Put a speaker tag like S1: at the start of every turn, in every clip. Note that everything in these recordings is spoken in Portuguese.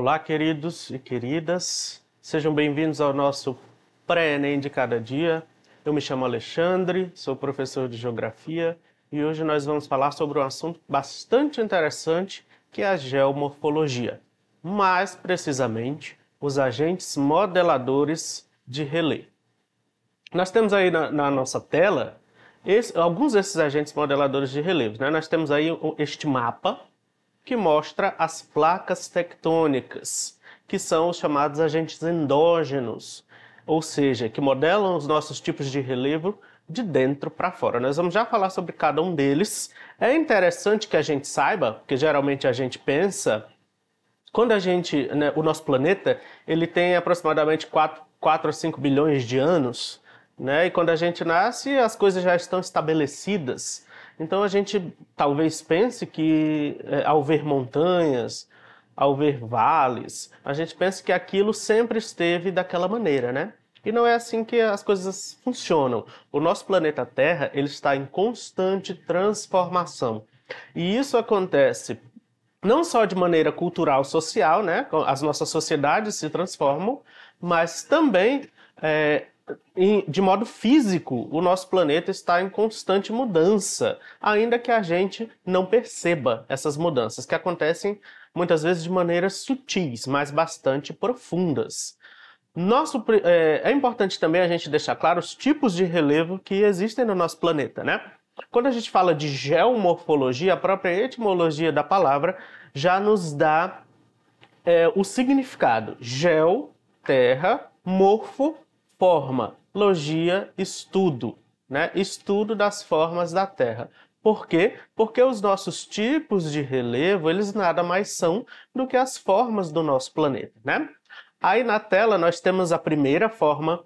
S1: Olá, queridos e queridas, sejam bem-vindos ao nosso pré-ENEM de cada dia. Eu me chamo Alexandre, sou professor de Geografia e hoje nós vamos falar sobre um assunto bastante interessante que é a geomorfologia, mais precisamente os agentes modeladores de relevo. Nós temos aí na nossa tela alguns desses agentes modeladores de relevos, né? Nós temos aí este mapa que mostra as placas tectônicas, que são os chamados agentes endógenos, ou seja, que modelam os nossos tipos de relevo de dentro para fora. Nós vamos já falar sobre cada um deles. É interessante que a gente saiba, porque geralmente a gente pensa, quando o nosso planeta, ele tem aproximadamente 4 a 5 bilhões de anos, né? E quando a gente nasce, as coisas já estão estabelecidas. Então a gente talvez pense que ao ver montanhas, ao ver vales, a gente pensa que aquilo sempre esteve daquela maneira, né? E não é assim que as coisas funcionam. O nosso planeta Terra, ele está em constante transformação. E isso acontece não só de maneira cultural, social, né? As nossas sociedades se transformam, mas também de modo físico, o nosso planeta está em constante mudança, ainda que a gente não perceba essas mudanças, que acontecem muitas vezes de maneiras sutis, mas bastante profundas. É importante também a gente deixar claro os tipos de relevo que existem no nosso planeta, né? Quando a gente fala de geomorfologia, a própria etimologia da palavra já nos dá o significado. Geo, terra, morfo, forma, logia, estudo, né? Estudo das formas da Terra. Por quê? Porque os nossos tipos de relevo, eles nada mais são do que as formas do nosso planeta, né? Aí na tela nós temos a primeira forma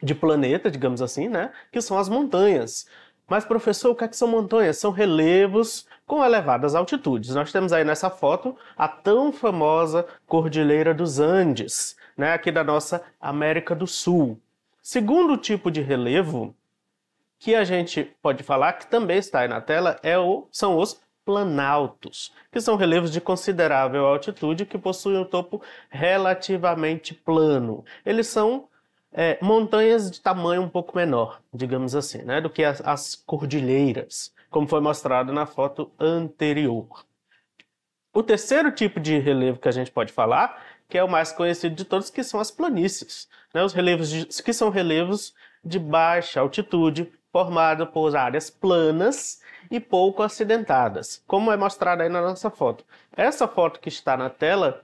S1: de planeta, digamos assim, né? Que são as montanhas. Mas, professor, o que são montanhas? São relevos com elevadas altitudes. Nós temos aí nessa foto a tão famosa Cordilheira dos Andes, né, aqui da nossa América do Sul. Segundo tipo de relevo que a gente pode falar, que também está aí na tela, são os planaltos, que são relevos de considerável altitude que possuem um topo relativamente plano. Eles são montanhas de tamanho um pouco menor, digamos assim, né, do que as cordilheiras, como foi mostrado na foto anterior. O terceiro tipo de relevo que a gente pode falar, que é o mais conhecido de todos, que são as planícies, né, os relevos que são relevos de baixa altitude, formados por áreas planas e pouco acidentadas, como é mostrado aí na nossa foto. Essa foto que está na tela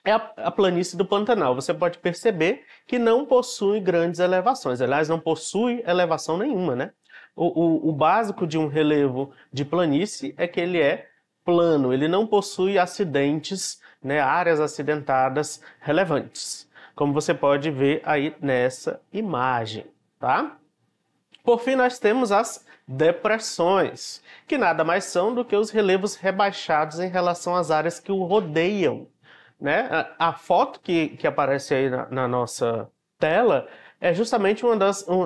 S1: é a planície do Pantanal. Você pode perceber que não possui grandes elevações. Aliás, não possui elevação nenhuma, né? O básico de um relevo de planície é que ele é plano. Ele não possui acidentes, né, áreas acidentadas relevantes, como você pode ver aí nessa imagem, tá? Por fim, nós temos as depressões, que nada mais são do que os relevos rebaixados em relação às áreas que o rodeiam, né? A foto que aparece aí na nossa tela é justamente uma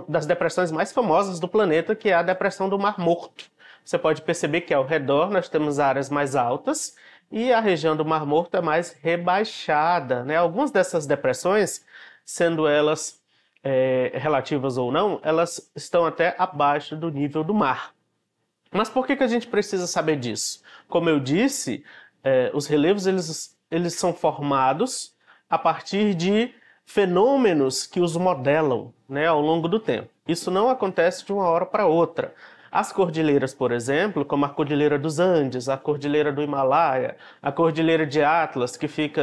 S1: das depressões mais famosas do planeta, que é a depressão do Mar Morto. Você pode perceber que ao redor nós temos áreas mais altas e a região do Mar Morto é mais rebaixada, né? Algumas dessas depressões, sendo elas relativas ou não, elas estão até abaixo do nível do mar. Mas por que a gente precisa saber disso? Como eu disse, os relevos eles são formados a partir de fenômenos que os modelam, né, ao longo do tempo. Isso não acontece de uma hora para outra. As cordilheiras, por exemplo, como a Cordilheira dos Andes, a Cordilheira do Himalaia, a Cordilheira de Atlas, que fica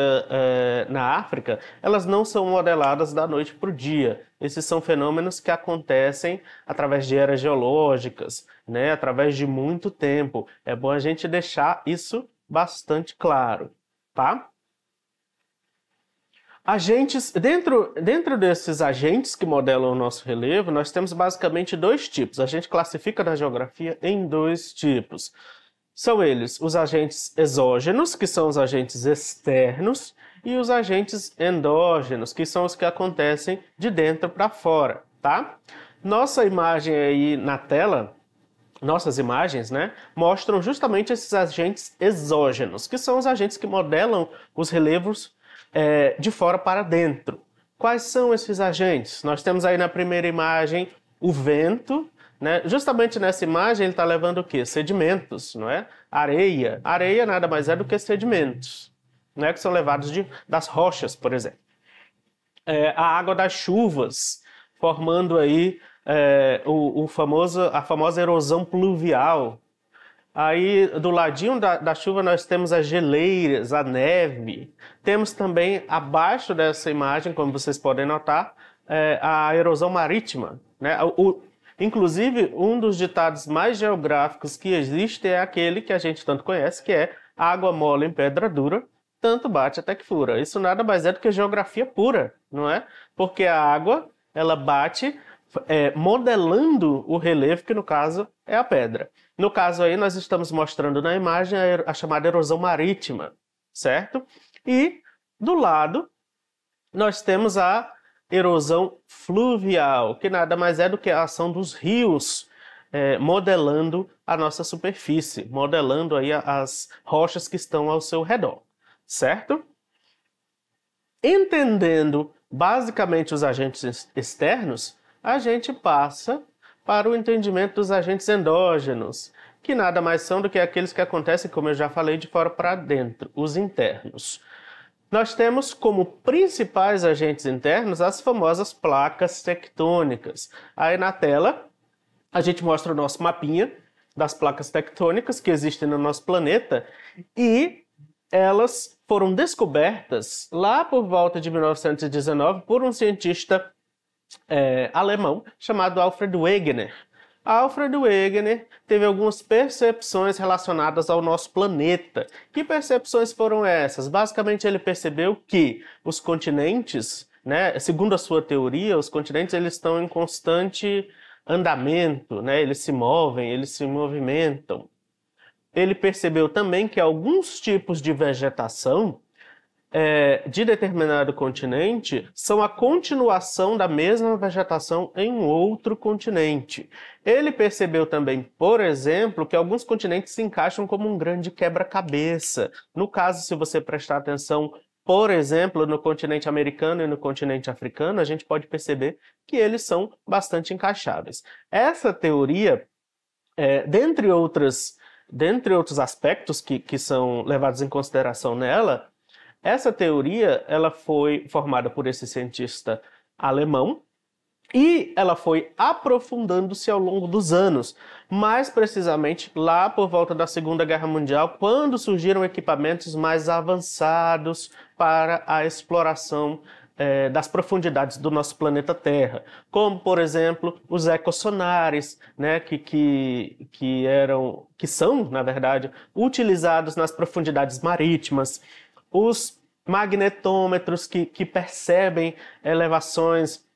S1: na África, elas não são modeladas da noite para o dia. Esses são fenômenos que acontecem através de eras geológicas, né, através de muito tempo. É bom a gente deixar isso bastante claro, tá? Agentes, dentro desses agentes que modelam o nosso relevo, nós temos basicamente dois tipos. A gente classifica na geografia em dois tipos. São eles os agentes exógenos, que são os agentes externos, e os agentes endógenos, que são os que acontecem de dentro para fora, tá? Nossa imagem aí na tela, nossas imagens, né, mostram justamente esses agentes exógenos, que são os agentes que modelam os relevos de fora para dentro. Quais são esses agentes? Nós temos aí na primeira imagem o vento, né? Justamente nessa imagem ele está levando o quê? Sedimentos, não é? Areia. Areia nada mais é do que sedimentos, né? Que são levados das rochas, por exemplo. A água das chuvas, formando aí a famosa erosão pluvial. Aí, do ladinho da chuva, nós temos as geleiras, a neve. Temos também, abaixo dessa imagem, como vocês podem notar, a erosão marítima, né? Inclusive, um dos ditados mais geográficos que existe é aquele que a gente tanto conhece, que é água mole em pedra dura, tanto bate até que fura. Isso nada mais é do que geografia pura, não é? Porque a água, ela bate modelando o relevo, que no caso é a pedra. No caso aí, nós estamos mostrando na imagem a chamada erosão marítima, certo? E do lado, nós temos a erosão fluvial, que nada mais é do que a ação dos rios modelando a nossa superfície, modelando aí as rochas que estão ao seu redor, certo? Entendendo basicamente os agentes externos, a gente passa para o entendimento dos agentes endógenos, que nada mais são do que aqueles que acontecem, como eu já falei, de fora para dentro, os internos. Nós temos como principais agentes internos as famosas placas tectônicas. Aí na tela a gente mostra o nosso mapinha das placas tectônicas que existem no nosso planeta e elas foram descobertas lá por volta de 1919 por um cientista alemão chamado Alfred Wegener. Alfred Wegener teve algumas percepções relacionadas ao nosso planeta. Que percepções foram essas? Basicamente, ele percebeu que os continentes, né, segundo a sua teoria, os continentes eles estão em constante andamento, né, eles se movem, eles se movimentam. Ele percebeu também que alguns tipos de vegetação de determinado continente são a continuação da mesma vegetação em outro continente. Ele percebeu também, por exemplo, que alguns continentes se encaixam como um grande quebra-cabeça. No caso, se você prestar atenção, por exemplo, no continente americano e no continente africano, a gente pode perceber que eles são bastante encaixáveis. Essa teoria, dentre outros aspectos que são levados em consideração nela, essa teoria ela foi formada por esse cientista alemão e ela foi aprofundando-se ao longo dos anos, mais precisamente lá por volta da Segunda Guerra Mundial, quando surgiram equipamentos mais avançados para a exploração das profundidades do nosso planeta Terra, como, por exemplo, os ecossonares, né, que são, na verdade, utilizados nas profundidades marítimas, os magnetômetros que percebem elevações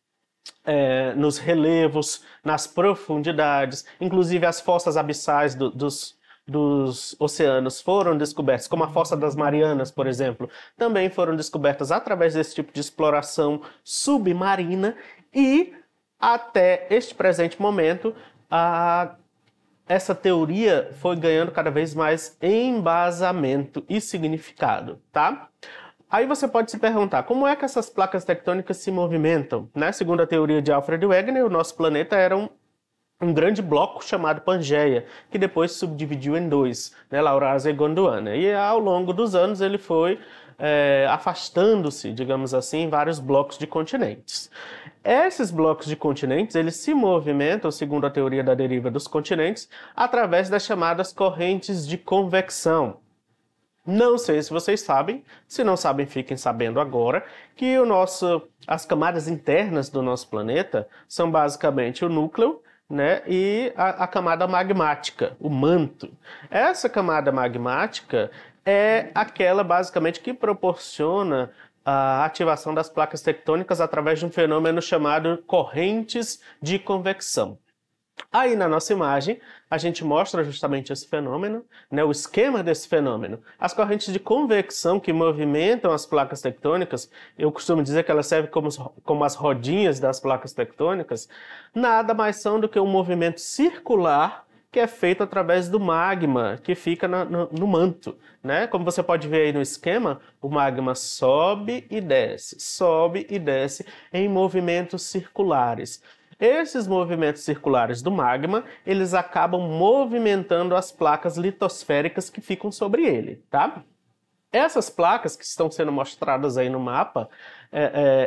S1: nos relevos, nas profundidades, inclusive as fossas abissais dos oceanos foram descobertas, como a Fossa das Marianas, por exemplo, também foram descobertas através desse tipo de exploração submarina e, até este presente momento, essa teoria foi ganhando cada vez mais embasamento e significado, tá? Aí você pode se perguntar, como é que essas placas tectônicas se movimentam? Né? Segundo a teoria de Alfred Wegener, o nosso planeta era um grande bloco chamado Pangeia, que depois se subdividiu em dois, né? Laurásia e Gondwana. E ao longo dos anos ele foi afastando-se, digamos assim, em vários blocos de continentes. Esses blocos de continentes, eles se movimentam, segundo a teoria da deriva dos continentes, através das chamadas correntes de convecção. Não sei se vocês sabem, se não sabem, fiquem sabendo agora, que as camadas internas do nosso planeta são basicamente o núcleo, né, e a camada magmática, o manto. Essa camada magmática é aquela basicamente que proporciona a ativação das placas tectônicas através de um fenômeno chamado correntes de convecção. Aí na nossa imagem a gente mostra justamente esse fenômeno, né, o esquema desse fenômeno. As correntes de convecção que movimentam as placas tectônicas, eu costumo dizer que elas servem como as rodinhas das placas tectônicas, nada mais são do que um movimento circular que é feito através do magma, que fica no manto, né? Como você pode ver aí no esquema, o magma sobe e desce em movimentos circulares. Esses movimentos circulares do magma, eles acabam movimentando as placas litosféricas que ficam sobre ele, tá? Essas placas que estão sendo mostradas aí no mapa,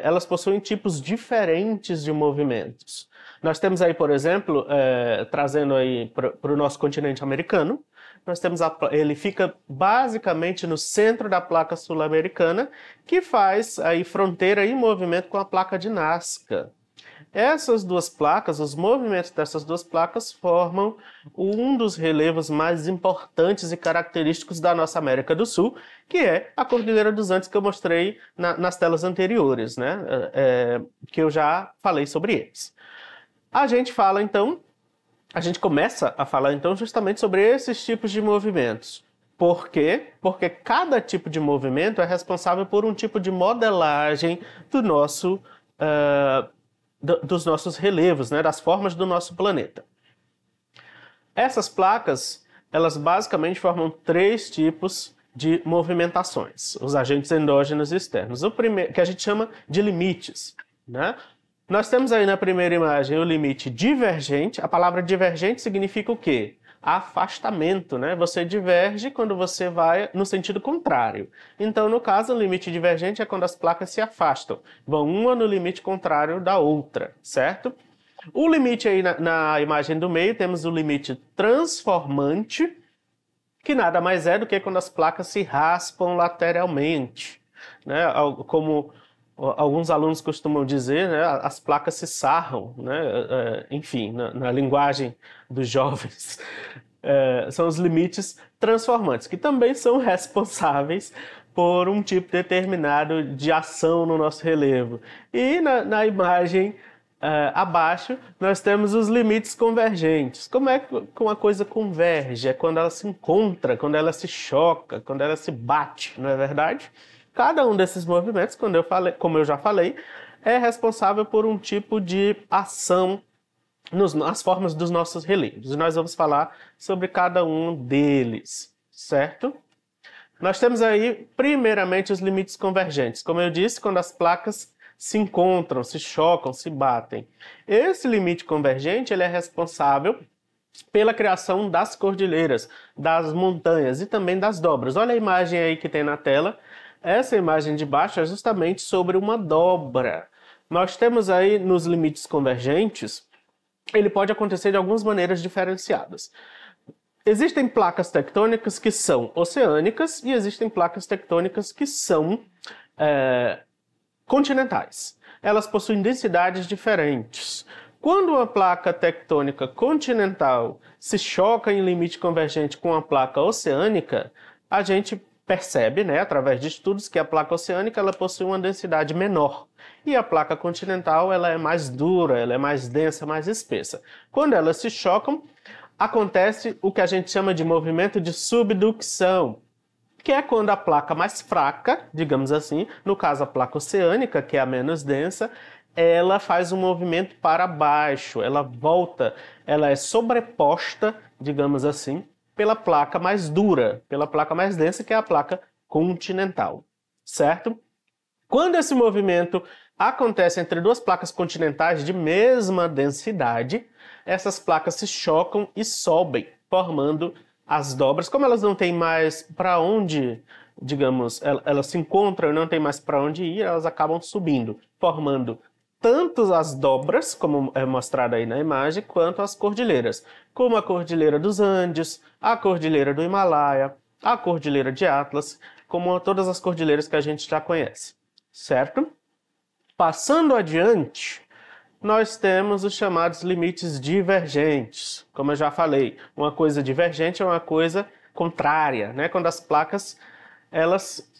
S1: elas possuem tipos diferentes de movimentos. Nós temos aí, por exemplo, trazendo aí para o nosso continente americano, nós temos ele fica basicamente no centro da placa sul-americana, que faz aí fronteira e movimento com a placa de Nazca. Essas duas placas, os movimentos dessas duas placas formam um dos relevos mais importantes e característicos da nossa América do Sul, que é a Cordilheira dos Andes que eu mostrei nas telas anteriores, né? Que eu já falei sobre eles. A gente começa a falar então justamente sobre esses tipos de movimentos. Por quê? Porque cada tipo de movimento é responsável por um tipo de modelagem dos nossos relevos, né, das formas do nosso planeta. Essas placas, elas basicamente formam 3 tipos de movimentações, os agentes endógenos e externos. O primeiro, que a gente chama de limites, né? Nós temos aí na primeira imagem o limite divergente. A palavra divergente significa o quê? Afastamento, né? Você diverge quando você vai no sentido contrário. Então, no caso, o limite divergente é quando as placas se afastam, vão uma no limite contrário da outra, certo? O limite aí na imagem do meio, temos o limite transformante, que nada mais é do que quando as placas se raspam lateralmente, né? Como alguns alunos costumam dizer, né? As placas se sarram, né? Enfim, na linguagem dos jovens. São os limites transformantes, que também são responsáveis por um tipo determinado de ação no nosso relevo. E na imagem abaixo, nós temos os limites convergentes. Como é que uma coisa converge? É quando ela se encontra, quando ela se choca, quando ela se bate, não é verdade? Cada um desses movimentos, como eu já falei, é responsável por um tipo de ação nas formas dos nossos relevos. E nós vamos falar sobre cada um deles, certo? Nós temos aí, primeiramente, os limites convergentes. Como eu disse, quando as placas se encontram, se chocam, se batem. Esse limite convergente ele é responsável pela criação das cordilheiras, das montanhas e também das dobras. Olha a imagem aí que tem na tela. Essa imagem de baixo é justamente sobre uma dobra. Nós temos aí nos limites convergentes, ele pode acontecer de algumas maneiras diferenciadas. Existem placas tectônicas que são oceânicas e existem placas tectônicas que são continentais. Elas possuem densidades diferentes. Quando uma placa tectônica continental se choca em limite convergente com a placa oceânica, a gente percebe, né, através de estudos, que a placa oceânica ela possui uma densidade menor. E a placa continental ela é mais dura, ela é mais densa, mais espessa. Quando elas se chocam, acontece o que a gente chama de movimento de subducção, que é quando a placa mais fraca, digamos assim, no caso a placa oceânica, que é a menos densa, ela faz um movimento para baixo, ela volta, ela é sobreposta, digamos assim, pela placa mais dura, pela placa mais densa, que é a placa continental, certo? Quando esse movimento acontece entre duas placas continentais de mesma densidade, essas placas se chocam e sobem, formando as dobras. Como elas não têm mais para onde, digamos, elas se encontram e não têm mais para onde ir, elas acabam subindo, formando tanto as dobras, como é mostrado aí na imagem, quanto as cordilheiras, como a Cordilheira dos Andes, a Cordilheira do Himalaia, a Cordilheira de Atlas, como todas as cordilheiras que a gente já conhece, certo? Passando adiante, nós temos os chamados limites divergentes. Como eu já falei, uma coisa divergente é uma coisa contrária, né? Quando as placas elas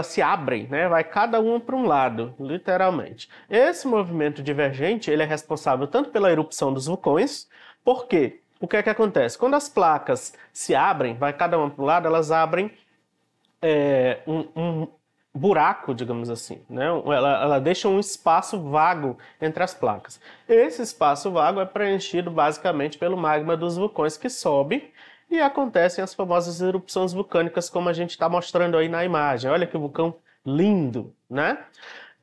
S1: se abrem, né? Vai cada uma para um lado, literalmente. Esse movimento divergente ele é responsável tanto pela erupção dos vulcões, porque o que é que acontece? Quando as placas se abrem, vai cada uma para um lado, elas abrem buraco, digamos assim, né? Ela deixa um espaço vago entre as placas. Esse espaço vago é preenchido basicamente pelo magma dos vulcões que sobe e acontecem as famosas erupções vulcânicas, como a gente está mostrando aí na imagem. Olha que vulcão lindo, né?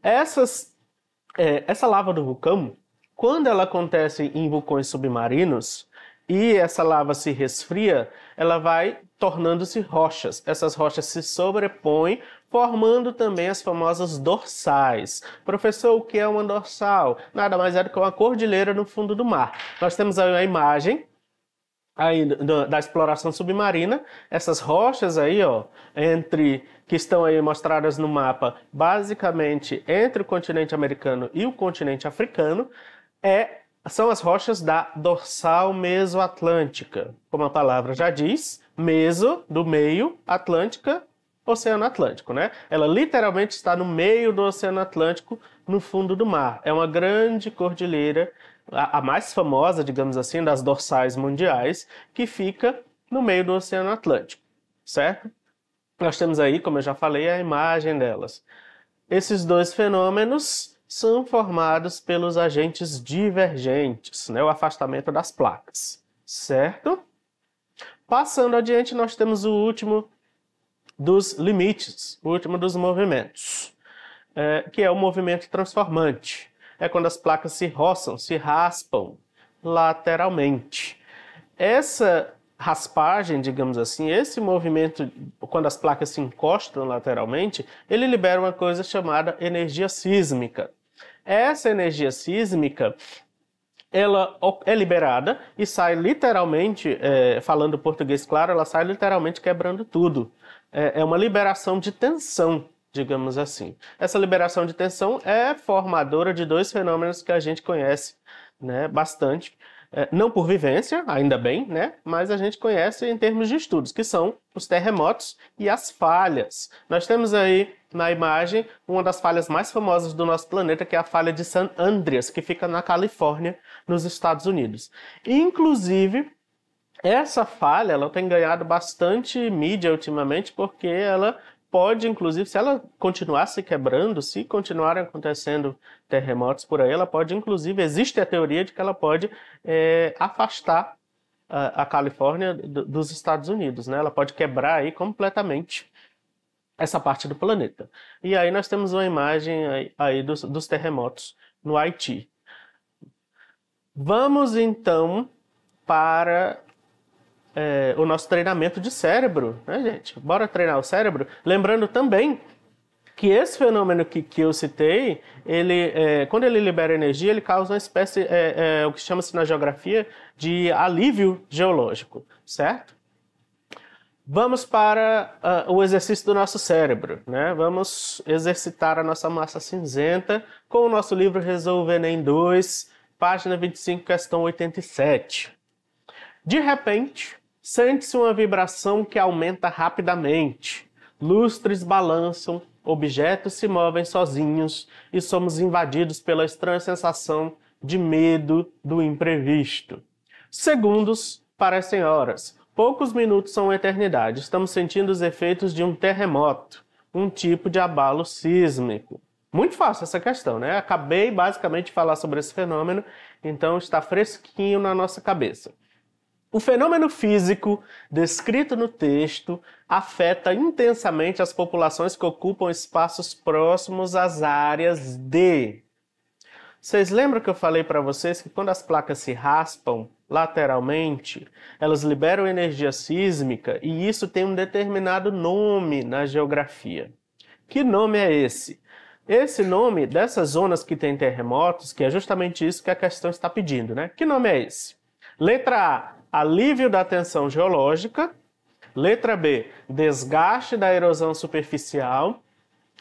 S1: Essa lava do vulcão, quando ela acontece em vulcões submarinos e essa lava se resfria, ela vai tornando-se rochas. Essas rochas se sobrepõem, formando também as famosas dorsais. Professor, o que é uma dorsal? Nada mais é do que uma cordilheira no fundo do mar. Nós temos aí a imagem aí da exploração submarina, essas rochas aí, ó, que estão aí mostradas no mapa, basicamente entre o continente americano e o continente africano, são as rochas da dorsal mesoatlântica. Como a palavra já diz, meso, do meio, atlântica, Oceano Atlântico, né? Ela literalmente está no meio do Oceano Atlântico, no fundo do mar. É uma grande cordilheira, a mais famosa, digamos assim, das dorsais mundiais, que fica no meio do Oceano Atlântico, certo? Nós temos aí, como eu já falei, a imagem delas. Esses dois fenômenos são formados pelos agentes divergentes, né? O afastamento das placas, certo? Passando adiante, nós temos o último dos limites, o último dos movimentos, que é o movimento transformante. É quando as placas se roçam, se raspam lateralmente. Essa raspagem, digamos assim, esse movimento, quando as placas se encostam lateralmente, ele libera uma coisa chamada energia sísmica. Essa energia sísmica, ela é liberada e sai literalmente, falando português claro, ela sai literalmente quebrando tudo. É uma liberação de tensão, digamos assim. Essa liberação de tensão é formadora de dois fenômenos que a gente conhece, né, bastante. Não por vivência, ainda bem, né? Mas a gente conhece em termos de estudos, que são os terremotos e as falhas. Nós temos aí na imagem uma das falhas mais famosas do nosso planeta, que é a falha de San Andreas, que fica na Califórnia, nos Estados Unidos. Inclusive, essa falha ela tem ganhado bastante mídia ultimamente, porque ela pode, inclusive, se ela continuar se quebrando, se continuarem acontecendo terremotos por aí, ela pode, inclusive, existe a teoria de que ela pode afastar a Califórnia dos Estados Unidos, né? Ela pode quebrar aí completamente essa parte do planeta. E aí nós temos uma imagem aí dos terremotos no Haiti. Vamos, então, para o nosso treinamento de cérebro, né, gente? Bora treinar o cérebro. Lembrando também que esse fenômeno que eu citei, quando ele libera energia, ele causa uma espécie, o que chama-se na geografia, de alívio geológico, certo? Vamos para o exercício do nosso cérebro, né? Vamos exercitar a nossa massa cinzenta com o nosso livro Resolva Enem 2, página 25, questão 87. De repente, sente-se uma vibração que aumenta rapidamente. Lustres balançam, objetos se movem sozinhos e somos invadidos pela estranha sensação de medo do imprevisto. Segundos parecem horas. Poucos minutos são uma eternidade. Estamos sentindo os efeitos de um terremoto, um tipo de abalo sísmico. Muito fácil essa questão, né? Acabei basicamente de falar sobre esse fenômeno, então está fresquinho na nossa cabeça. O fenômeno físico descrito no texto afeta intensamente as populações que ocupam espaços próximos às áreas de... Vocês lembram que eu falei para vocês que quando as placas se raspam lateralmente, elas liberam energia sísmica e isso tem um determinado nome na geografia. Que nome é esse? Esse nome dessas zonas que tem terremotos, que é justamente isso que a questão está pedindo, né? Que nome é esse? Letra A, alívio da tensão geológica. Letra B, desgaste da erosão superficial.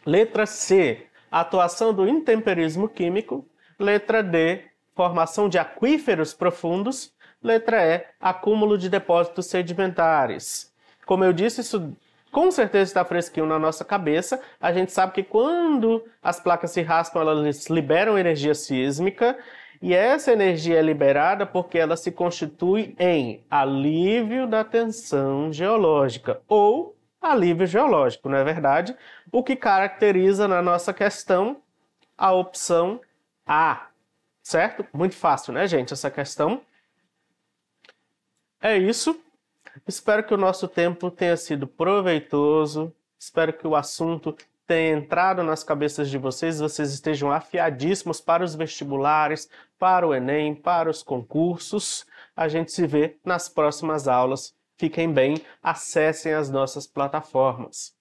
S1: Letra C, atuação do intemperismo químico. Letra D, formação de aquíferos profundos. Letra E, acúmulo de depósitos sedimentares. Como eu disse, isso com certeza está fresquinho na nossa cabeça. A gente sabe que quando as placas se raspam, elas liberam energia sísmica. E essa energia é liberada porque ela se constitui em alívio da tensão geológica ou alívio geológico, não é verdade? O que caracteriza na nossa questão a opção A, certo? Muito fácil, né, gente, essa questão. É isso. Espero que o nosso tempo tenha sido proveitoso. Espero que o assunto tenha entrado nas cabeças de vocês, vocês estejam afiadíssimos para os vestibulares, para o Enem, para os concursos. A gente se vê nas próximas aulas. Fiquem bem, acessem as nossas plataformas.